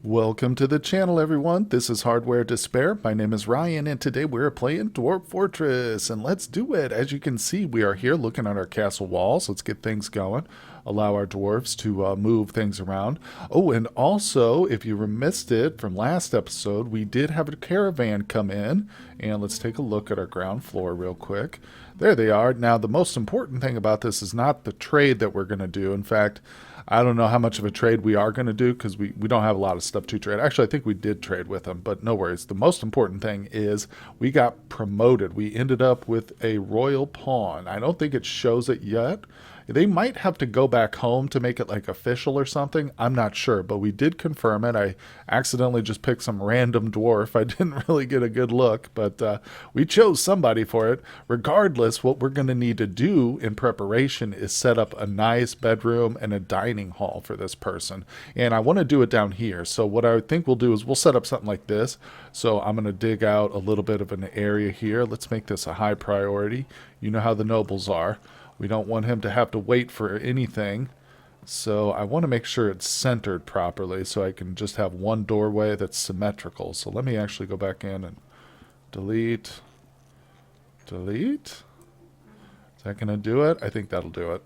Welcome to the channel, everyone. This is Hardware Despair. My name is Ryan, and today we're playing Dwarf Fortress, and let's do it. As you can see, we are here looking at our castle walls. Let's get things going. Allow our dwarves to move things around. Oh, and also, if you missed it from last episode, we did have a caravan come in, and let's take a look at our ground floor real quick. There they are. Now, the most important thing about this is not the trade that we're going to do. In fact, I don't know how much of a trade we are going to do because we don't have a lot of stuff to trade. Actually, I think we did trade with them, but no worries. The most important thing is we got promoted. We ended up with a royal pawn. I don't think it shows it yet. They might have to go back home to make it like official or something. I'm not sure, but we did confirm it. I accidentally just picked some random dwarf. I didn't really get a good look, but we chose somebody for it. Regardless, what we're going to need to do in preparation is set up a nice bedroom and a dining hall for this person. And I want to do it down here. So what I think we'll do is we'll set up something like this. So I'm going to dig out a little bit of an area here. Let's make this a high priority. You know how the nobles are. We don't want him to have to wait for anything. So I want to make sure it's centered properly so I can just have one doorway that's symmetrical. So let me actually go back in and delete. Delete? Is that going to do it? I think that'll do it.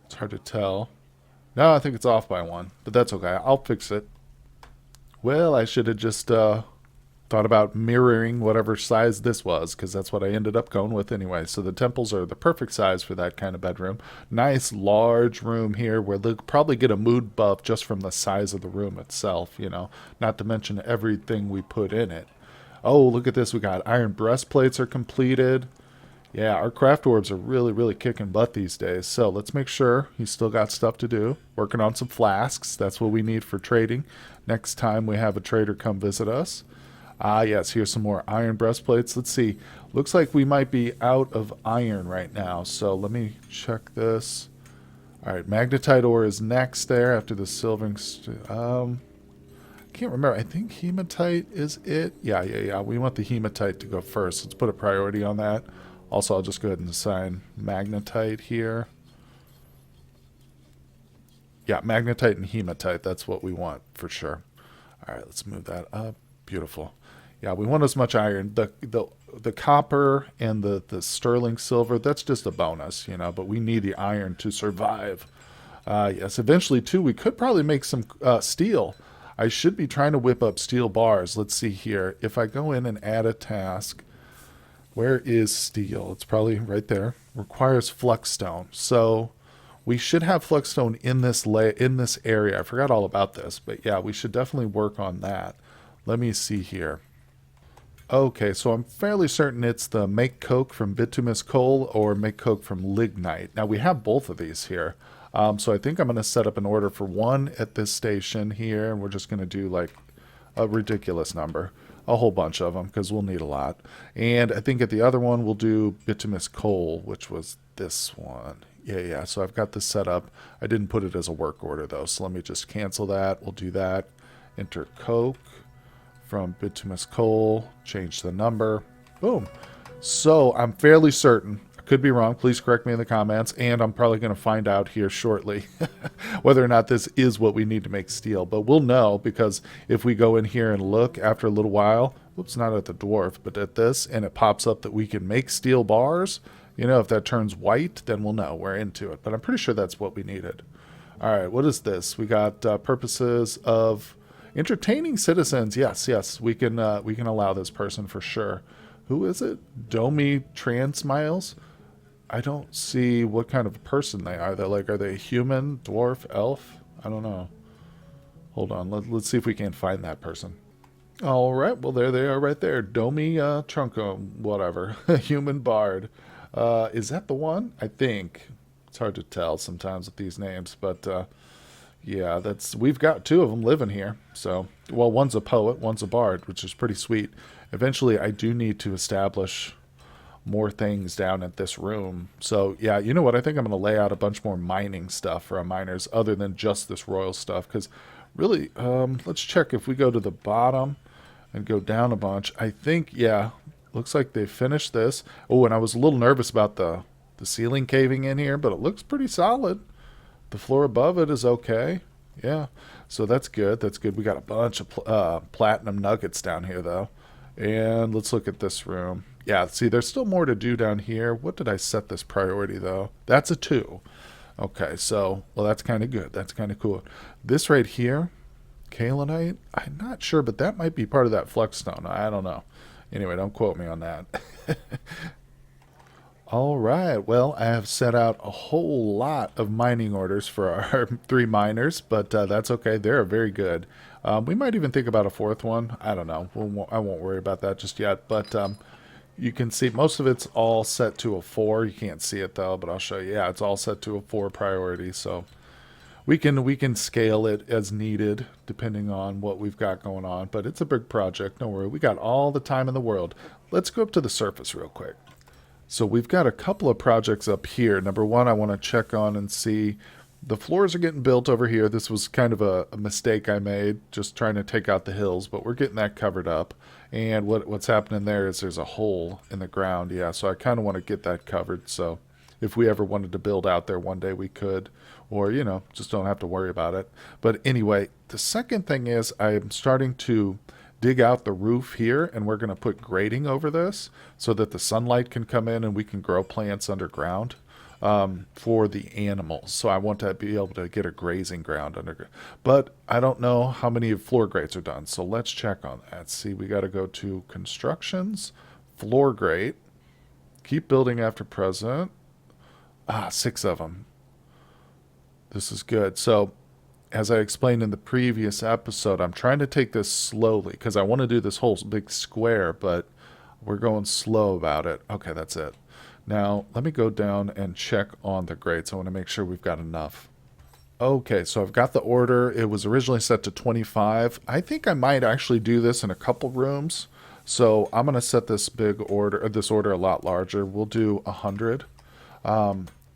It's hard to tell. No, I think it's off by one, but that's okay. I'll fix it. Well, I should have just thought about mirroring whatever size this was, because that's what I ended up going with anyway. So the temples are the perfect size for that kind of bedroom. Nice large room here where they'll probably get a mood buff just from the size of the room itself, you know, not to mention everything we put in it. Oh, look at this. We got iron breastplates are completed. Yeah, our craft orbs are really kicking butt these days. So let's make sure he's still got stuff to do. Working on some flasks. That's what we need for trading. Next time we have a trader come visit us. Yes, here's some more iron breastplates. Let's see. Looks like we might be out of iron right now. So let me check this. All right, magnetite ore is next there after the silvering. I can't remember. I think hematite is it. Yeah. We want the hematite to go first. Let's put a priority on that. Also, I'll just go ahead and assign magnetite here. Yeah, magnetite and hematite. That's what we want for sure. All right, let's move that up. Beautiful. Yeah, we want as much iron. The copper and the sterling silver, that's just a bonus, you know, but we need the iron to survive. Yes, eventually, too, we could probably make some steel. I should be trying to whip up steel bars. Let's see here. If I go in and add a task, where is steel? It's probably right there. Requires flexstone. So we should have flexstone in this area. I forgot all about this, but yeah, we should definitely work on that. Let me see here. Okay, so I'm fairly certain it's the make coke from bituminous coal or make coke from lignite. Now we have both of these here. So I think I'm going to set up an order for one at this station here, and we're just going to do like a ridiculous number. A whole bunch of them, because we'll need a lot. And I think at the other one we'll do bituminous coal, which was this one. Yeah, so I've got this set up. I didn't put it as a work order, though, so let me just cancel that. We'll do that. Enter coke from bituminous coal, change the number. Boom. So I'm fairly certain, I could be wrong, please correct me in the comments, and I'm probably going to find out here shortly whether or not this is what we need to make steel. But we'll know, because if we go in here and look after a little while, oops, not at the dwarf, but at this, and it pops up that we can make steel bars, you know, if that turns white, then we'll know we're into it. But I'm pretty sure that's what we needed. All right, what is this? We got purposes of entertaining citizens. Yes, we can allow this person for sure. Who is it? Domi Transmiles? I don't see what kind of person they are. Are they human, dwarf, elf? I don't know. Hold on, let's see if we can find that person. All right, well there they are right there. Domi Trunco, whatever, human bard. Is that the one? I think. It's hard to tell sometimes with these names, but yeah, we've got two of them living here. So, well, one's a poet, one's a bard, which is pretty sweet. Eventually, I do need to establish more things down at this room. So, yeah, you know what? I think I'm going to lay out a bunch more mining stuff for our miners other than just this royal stuff. Because, really, let's check if we go to the bottom and go down a bunch. I think, yeah, looks like they finished this. Oh, and I was a little nervous about the ceiling caving in here, but it looks pretty solid. The floor above it is okay. Yeah, so that's good. That's good. We got a bunch of platinum nuggets down here, though. And let's look at this room. Yeah, see, there's still more to do down here. What did I set this priority, though? That's a 2. Okay, so, well, that's kind of good. That's kind of cool. This right here, kaolinite, I'm not sure, but that might be part of that flexstone. I don't know. Anyway, don't quote me on that. All right. Well, I have set out a whole lot of mining orders for our 3 miners, but that's okay. They're very good. We might even think about a 4th one. I don't know. I won't worry about that just yet. But you can see most of it's all set to a 4. You can't see it though, but I'll show you. Yeah, it's all set to a 4 priority. So we can scale it as needed depending on what we've got going on. But it's a big project. Don't worry. We got all the time in the world. Let's go up to the surface real quick. So we've got a couple of projects up here. Number one, I want to check on and see the floors are getting built over here. This was kind of a mistake I made, just trying to take out the hills, but we're getting that covered up. And what's happening there is there's a hole in the ground. Yeah, so I kind of want to get that covered. So if we ever wanted to build out there one day, we could, or, just don't have to worry about it. But anyway, the second thing is I'm starting to dig out the roof here, and we're going to put grating over this so that the sunlight can come in and we can grow plants underground for the animals. So I want to be able to get a grazing ground underground. But I don't know how many floor grates are done, so let's check on that. See, we got to go to constructions, floor grate, keep building after present. 6 of them. This is good. So as I explained in the previous episode, I'm trying to take this slowly because I want to do this whole big square, but we're going slow about it. Okay, that's it. Now, let me go down and check on the grades. I want to make sure we've got enough. Okay, so I've got the order. It was originally set to 25. I think I might actually do this in a couple rooms. So I'm going to set this order a lot larger. We'll do 100.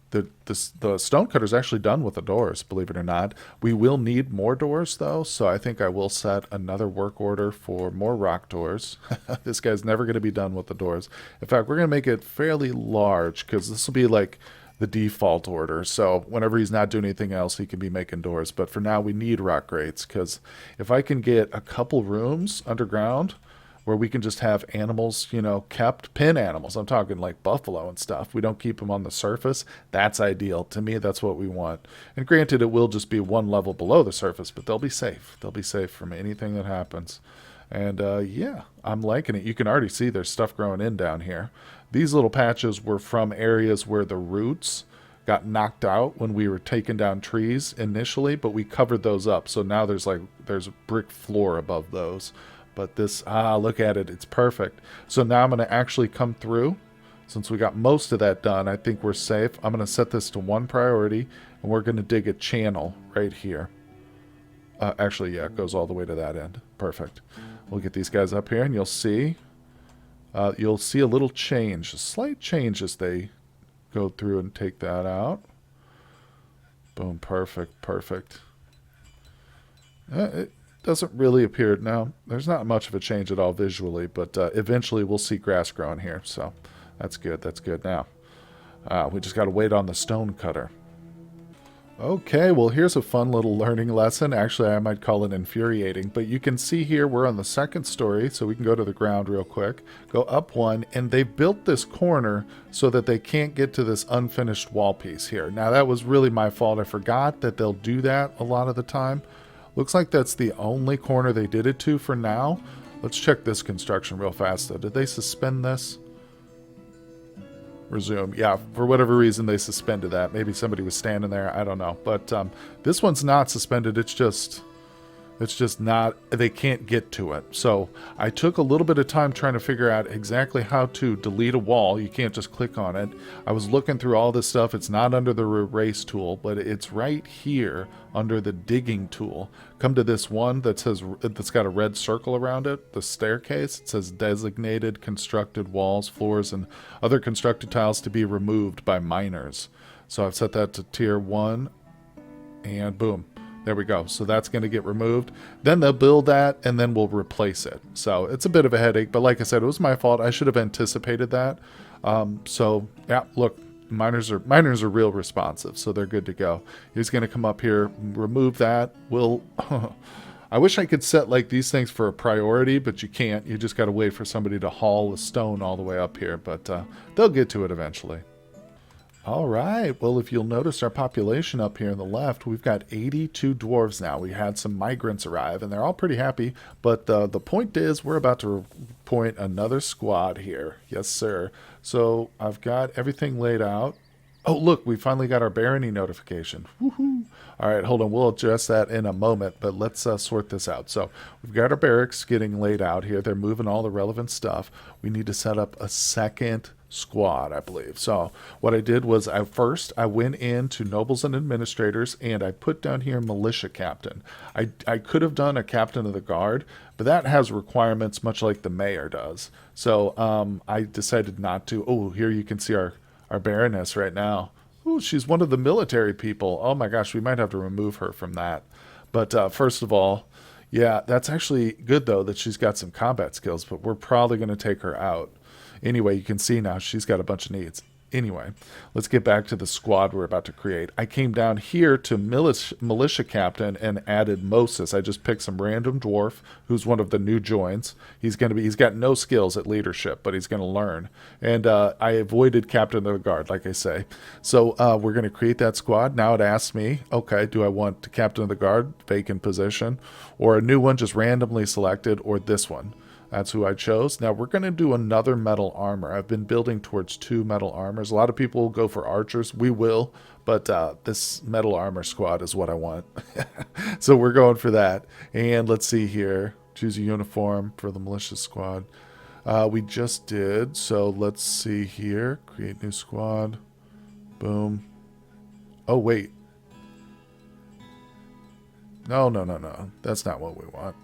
The stonecutter's actually done with the doors, believe it or not. We will need more doors, though, so I think I will set another work order for more rock doors. This guy's never going to be done with the doors. In fact, we're going to make it fairly large, because this will be like the default order. So whenever he's not doing anything else, he can be making doors. But for now, we need rock grates, because if I can get a couple rooms underground where we can just have animals, kept, pen animals. I'm talking like buffalo and stuff. We don't keep them on the surface. That's ideal. To me, that's what we want. And granted, it will just be one level below the surface, but they'll be safe. They'll be safe from anything that happens. And yeah, I'm liking it. You can already see there's stuff growing in down here. These little patches were from areas where the roots got knocked out when we were taking down trees initially, but we covered those up. So now there's brick floor above those. But this, look at it. It's perfect. So now I'm going to actually come through. Since we got most of that done, I think we're safe. I'm going to set this to 1 priority, and we're going to dig a channel right here. Actually, yeah, it goes all the way to that end. Perfect. We'll get these guys up here, and you'll see a little change, a slight change as they go through and take that out. Boom, perfect, perfect. It doesn't really appear now. There's not much of a change at all visually, but eventually we'll see grass growing here, so that's good. That's good. Now we just got to wait on the stone cutter. Okay, well, here's a fun little learning lesson. Actually, I might call it infuriating, but you can see here we're on the 2nd story, so we can go to the ground real quick, go up 1, and they've built this corner so that they can't get to this unfinished wall piece here. Now, that was really my fault. I forgot that they'll do that a lot of the time. Looks like that's the only corner they did it to for now. Let's check this construction real fast, though. Did they suspend this? Resume. Yeah, for whatever reason, they suspended that. Maybe somebody was standing there. I don't know. But this one's not suspended. It's just not, they can't get to it. So I took a little bit of time trying to figure out exactly how to delete a wall. You can't just click on it. I was looking through all this stuff. It's not under the erase tool, but it's right here under the digging tool. Come to this one that's got a red circle around it, the staircase. It says designated constructed walls, floors, and other constructed tiles to be removed by miners. So I've set that to tier 1, and boom. There we go. So that's going to get removed. Then they'll build that, and then we'll replace it. So it's a bit of a headache, but like I said, it was my fault. I should have anticipated that. So, yeah, look, miners are real responsive, so they're good to go. He's going to come up here, remove that. We'll I wish I could set like these things for a priority, but you can't. You just got to wait for somebody to haul a stone all the way up here, but they'll get to it eventually. All right. Well, if you'll notice our population up here on the left, we've got 82 dwarves now. We had some migrants arrive, and they're all pretty happy. But the point is, we're about to appoint another squad here. Yes, sir. So I've got everything laid out. Oh, look, we finally got our barony notification. Woohoo! All right, hold on. We'll address that in a moment, but let's sort this out. So we've got our barracks getting laid out here. They're moving all the relevant stuff. We need to set up a second squad, I believe. So what I did was I went into nobles and administrators, and I put down here militia captain. I could have done a captain of the guard, but that has requirements much like the mayor does. So I decided not to. Oh, here you can see our baroness right now. Ooh, she's one of the military people. Oh my gosh, we might have to remove her from that. But first of all, yeah, that's actually good though that she's got some combat skills, but we're probably going to take her out. Anyway, you can see now she's got a bunch of needs. Anyway, let's get back to the squad we're about to create. I came down here to militia captain and added Moses. I just picked some random dwarf who's one of the new joins. He's got no skills at leadership, but he's going to learn. And I avoided captain of the guard, like I say. So we're going to create that squad. Now it asks me, okay, do I want the captain of the guard, vacant position, or a new one just randomly selected, or this one? That's who I chose. Now we're going to do another metal armor. I've been building towards 2 metal armors. A lot of people will go for archers. We will, but this metal armor squad is what I want. So we're going for that. And let's see here. Choose a uniform for the militia squad. We just did. So let's see here. Create new squad. Boom. Oh, wait. No. That's not what we want.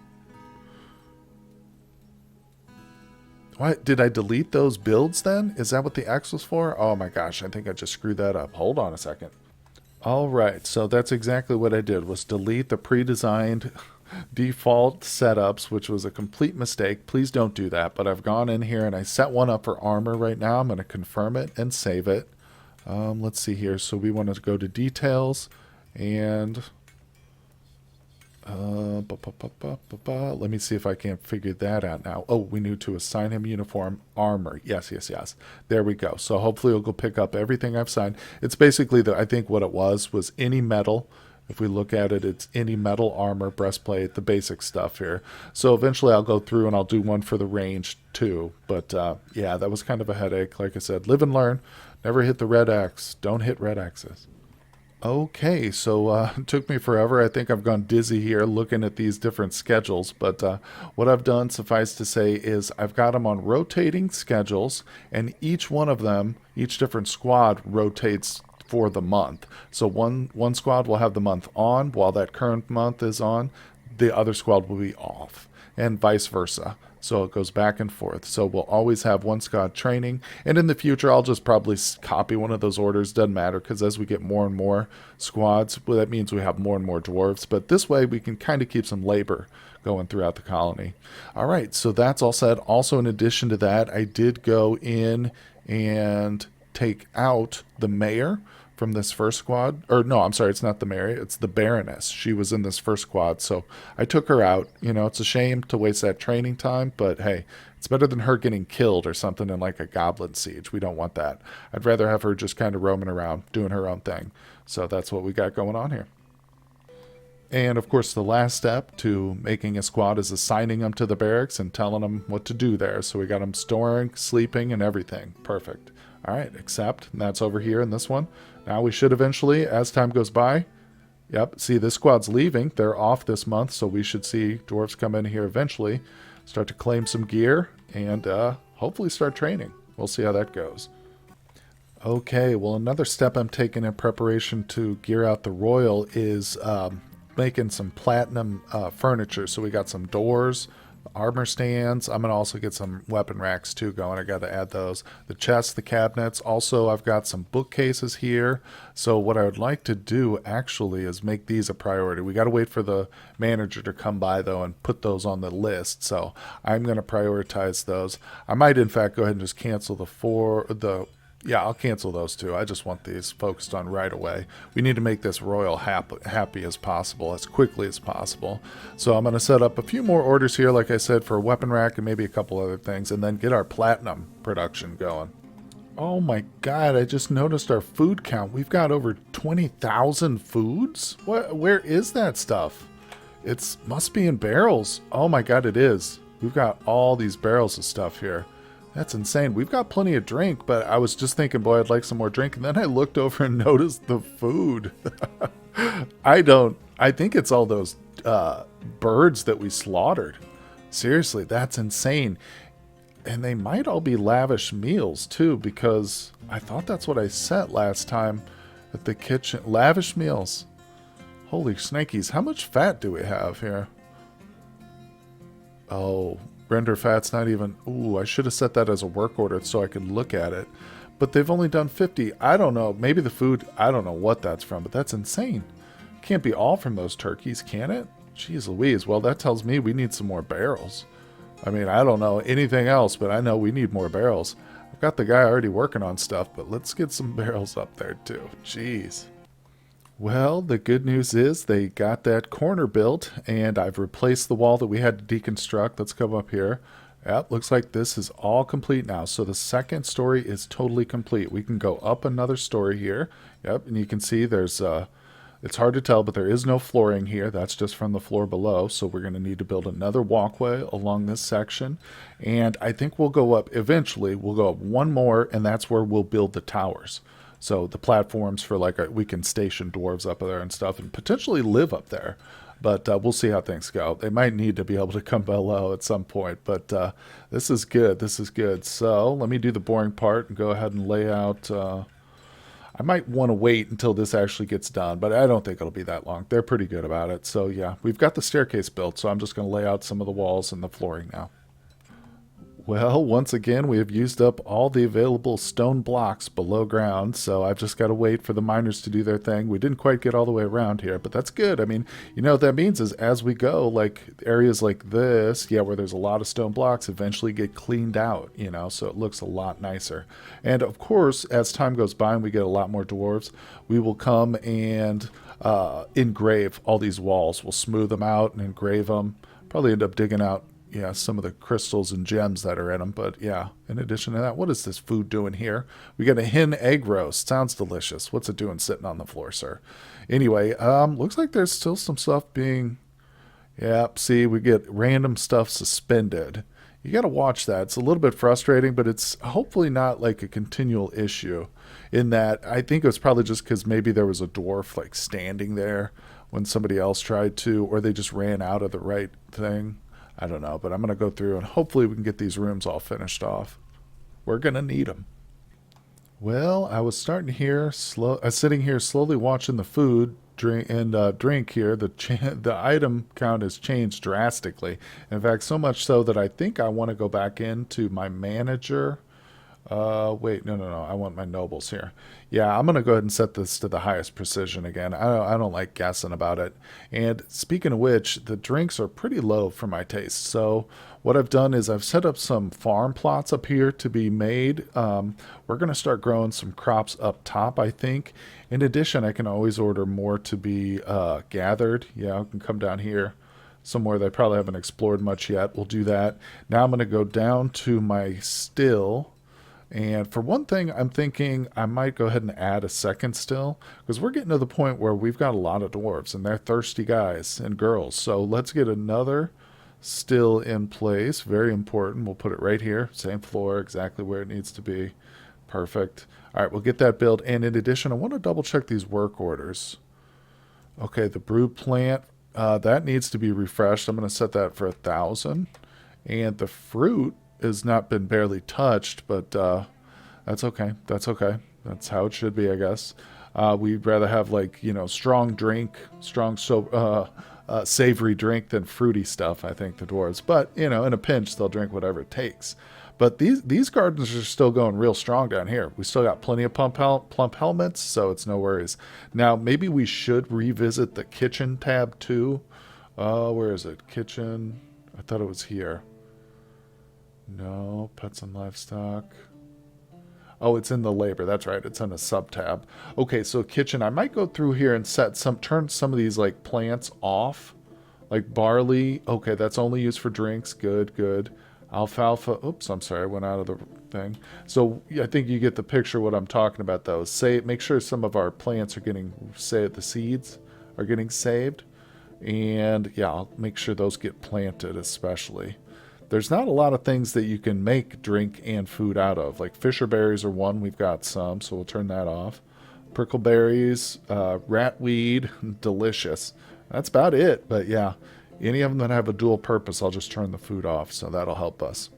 What? Did I delete those builds then? Is that what the X was for? Oh my gosh, I think I just screwed that up. Hold on a second. All right, so that's exactly what I did, was delete the pre-designed default setups, which was a complete mistake. Please don't do that, but I've gone in here and I set one up for armor right now. I'm going to confirm it and save it. Let's see here. So we want to go to details and... let me see if I can figure that out now. Oh, we need to assign him uniform armor. Yes. There we go. So hopefully it'll go pick up everything I've signed. It's basically, I think what it was any metal. If we look at it, it's any metal armor, breastplate, the basic stuff here. So eventually I'll go through and I'll do one for the range too. But yeah, that was kind of a headache. Like I said, live and learn. Never hit the red X. Don't hit red X's. Okay, so it took me forever. I think I've gone dizzy here looking at these different schedules, but what I've done, suffice to say, is I've got them on rotating schedules, and each one of them, each different squad rotates for the month. So one squad will have the month on while that current month is on. The other squad will be off, and vice versa. So it goes back and forth. So we'll always have one squad training. And in the future, I'll just probably copy one of those orders. Doesn't matter, because as we get more and more squads, well, that means we have more and more dwarves. But this way, we can kind of keep some labor going throughout the colony. All right, so that's all said. Also, in addition to that, I did go in and take out the mayor from this first squad. Or no, I'm sorry, it's not the mayor, it's the baroness. She was in this first squad, so I took her out. You know, it's a shame to waste that training time, but hey, it's better than her getting killed or something in like a goblin siege. We don't want that. I'd rather have her just kind of roaming around, doing her own thing. So that's what we got going on here. And of course, the last step to making a squad is assigning them to the barracks and telling them what to do there. So we got them storing, sleeping, and everything. Perfect. All right, accept. And that's over here in this one. Now we should eventually, as time goes by, yep, see this squad's leaving. They're off this month, so we should see dwarves come in here eventually, start to claim some gear, and hopefully start training. We'll see how that goes. Okay, well, another step I'm taking in preparation to gear out the Royal is making some platinum furniture. So we got some doors, armor stands. I'm going to also get some weapon racks too going. I got to add those. The chests, the cabinets. Also, I've got some bookcases here. So what I would like to do actually is make these a priority. We got to wait for the manager to come by though and put those on the list. So I'm going to prioritize those. I might in fact go ahead and just cancel the Yeah, I'll cancel those two. I just want these focused on right away. We need to make this royal happy as possible, as quickly as possible. So I'm going to set up a few more orders here, like I said, for a weapon rack and maybe a couple other things, and then get our platinum production going. Oh my god, I just noticed our food count. We've got over 20,000 foods? What? Where is that stuff? It must be in barrels. Oh my god, it is. We've got all these barrels of stuff here. That's insane. We've got plenty of drink, but I was just thinking, boy, I'd like some more drink. And then I looked over and noticed the food. I think it's all those birds that we slaughtered. Seriously, that's insane. And they might all be lavish meals, too, because I thought that's what I set last time at the kitchen. Lavish meals. Holy snakies. How much fat do we have here? Oh, render fat's not even... Ooh, I should have set that as a work order so I could look at it. But they've only done 50. I don't know. Maybe the food... I don't know what that's from, but that's insane. Can't be all from those turkeys, can it? Jeez Louise. Well, that tells me we need some more barrels. I mean, I don't know anything else, but I know we need more barrels. I've got the guy already working on stuff, but let's get some barrels up there too. Jeez. Well, the good news is they got that corner built, and I've replaced the wall that we had to deconstruct. Let's come up here. Yep, looks like this is all complete now. So the second story is totally complete. We can go up another story here. Yep, and you can see there's... It's hard to tell, but there is no flooring here. That's just from the floor below. So we're going to need to build another walkway along this section. And I think we'll go up eventually. We'll go up one more, and that's where we'll build the towers. So the platforms for we can station dwarves up there and stuff and potentially live up there. But we'll see how things go. They might need to be able to come below at some point. But this is good. This is good. So let me do the boring part and go ahead and lay out... I might want to wait until this actually gets done, but I don't think it'll be that long. They're pretty good about it. So yeah, we've got the staircase built, so I'm just going to lay out some of the walls and the flooring now. Well, once again, we have used up all the available stone blocks below ground, so I've just got to wait for the miners to do their thing. We didn't quite get all the way around here, but that's good. I mean, you know what that means is as we go, like areas like this, yeah, where there's a lot of stone blocks, eventually get cleaned out, you know, so it looks a lot nicer. And of course, as time goes by and we get a lot more dwarves, we will come and engrave all these walls. We'll smooth them out and engrave them. Probably end up digging out some of the crystals and gems that are in them. But yeah, in addition to that, what is this food doing here? We got a hen egg roast. Sounds delicious. What's it doing sitting on the floor, sir? Anyway, looks like there's still some stuff being... Yep, see, we get random stuff suspended. You got to watch that. It's a little bit frustrating, but it's hopefully not like a continual issue in that I think it was probably just because maybe there was a dwarf like standing there when somebody else tried to, or they just ran out of the right thing. I don't know, but I'm going to go through and hopefully we can get these rooms all finished off. We're going to need them. Well, I was starting here, sitting here slowly watching the food drink here. The item count has changed drastically. In fact, so much so that I think I want to go back into my manager. Wait, no. I want my nobles here. Yeah, I'm going to go ahead and set this to the highest precision again. I don't like guessing about it. And speaking of which, the drinks are pretty low for my taste. So what I've done is I've set up some farm plots up here to be made. We're going to start growing some crops up top, I think. In addition, I can always order more to be gathered. Yeah, I can come down here somewhere that I probably haven't explored much yet. We'll do that. Now I'm going to go down to my still. And for one thing, I'm thinking I might go ahead and add a second still because we're getting to the point where we've got a lot of dwarves and they're thirsty guys and girls. So let's get another still in place. Very important. We'll put it right here. Same floor, exactly where it needs to be. Perfect. All right, we'll get that built. And in addition, I want to double check these work orders. Okay, the brood plant, that needs to be refreshed. I'm going to set that for 1,000. And the fruit has not been barely touched, but that's okay. That's okay. That's how it should be, I guess. We'd rather have strong drink, savory drink than fruity stuff, I think, the dwarves. But, in a pinch, they'll drink whatever it takes. But these gardens are still going real strong down here. We still got plenty of plump helmets, so it's no worries. Now, maybe we should revisit the kitchen tab, too. Where is it? Kitchen. I thought it was here. No, pets and livestock. Oh, it's in the labor. That's right. It's in a sub tab. Okay, so kitchen. I might go through here and turn some of these like plants off, like barley. Okay, that's only used for drinks. Good, good. Alfalfa. Oops, I'm sorry. I went out of the thing. So yeah, I think you get the picture what I'm talking about though. Say, make sure some of our plants are getting, say, the seeds are getting saved, and yeah, I'll make sure those get planted especially. There's not a lot of things that you can make drink and food out of. Like fisher berries are one. We've got some, so we'll turn that off. Prickleberries, ratweed, delicious. That's about it. But yeah, any of them that have a dual purpose, I'll just turn the food off, so that'll help us.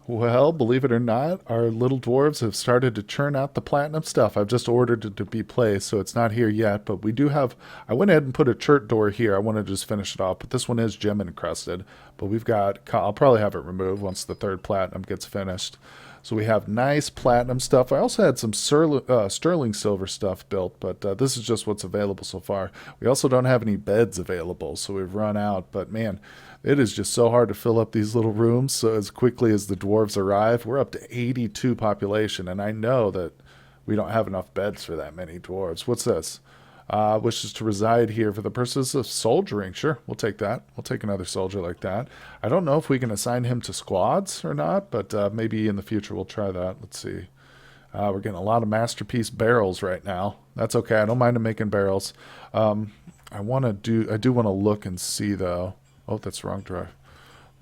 Well, believe it or not, our little dwarves have started to churn out the platinum stuff. I've just ordered it to be placed, so it's not here yet, but we do have, I went ahead and put a chert door here. I want to just finish it off, but this one is gem encrusted, but we've got, I'll probably have it removed once the third platinum gets finished. So we have nice platinum stuff. I also had some sterling silver stuff built, but this is just what's available so far. We also don't have any beds available, so we've run out, but man, it is just so hard to fill up these little rooms. So as quickly as the dwarves arrive, we're up to 82 population, and I know that we don't have enough beds for that many dwarves. What's this? Wishes to reside here for the purposes of soldiering. Sure, we'll take that. We'll take another soldier like that. I don't know if we can assign him to squads or not, but maybe in the future we'll try that. Let's see. We're getting a lot of masterpiece barrels right now. That's okay. I don't mind him making barrels. I do want to look and see though. Oh, that's wrong drive.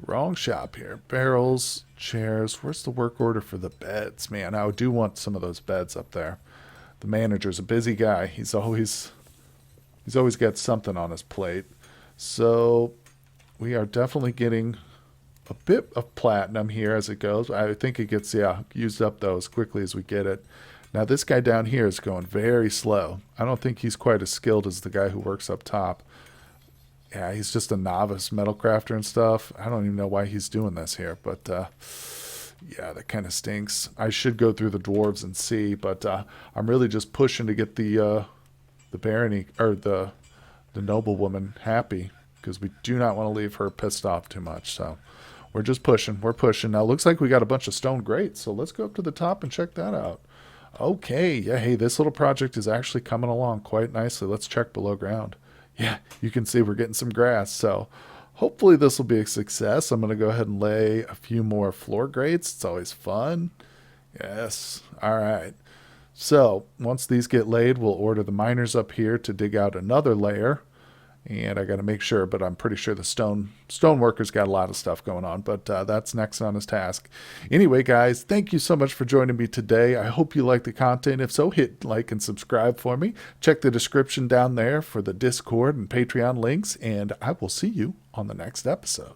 Wrong shop here. Barrels, chairs. Where's the work order for the beds? Man, I do want some of those beds up there. The manager's a busy guy. He's always got something on his plate. So we are definitely getting a bit of platinum here as it goes. I think it gets, yeah, used up though as quickly as we get it. Now this guy down here is going very slow. I don't think he's quite as skilled as the guy who works up top. Yeah, he's just a novice metal crafter and stuff. I don't even know why he's doing this here, but yeah, that kind of stinks. I should go through the dwarves and see, but I'm really just pushing to get the barony or the noblewoman happy, because we do not want to leave her pissed off too much. So we're just pushing. We're pushing. Now it looks like we got a bunch of stone grates, so let's go up to the top and check that out. Okay, yeah, hey, this little project is actually coming along quite nicely. Let's check below ground. Yeah, you can see we're getting some grass, so hopefully this will be a success. I'm going to go ahead and lay a few more floor grates. It's always fun. Yes. All right. So once these get laid, we'll order the miners up here to dig out another layer. And I got to make sure, but I'm pretty sure the stone worker's got a lot of stuff going on, but that's next on his task. Anyway, guys, thank you so much for joining me today. I hope you like the content. If so, hit like and subscribe for me. Check the description down there for the Discord and Patreon links, and I will see you on the next episode.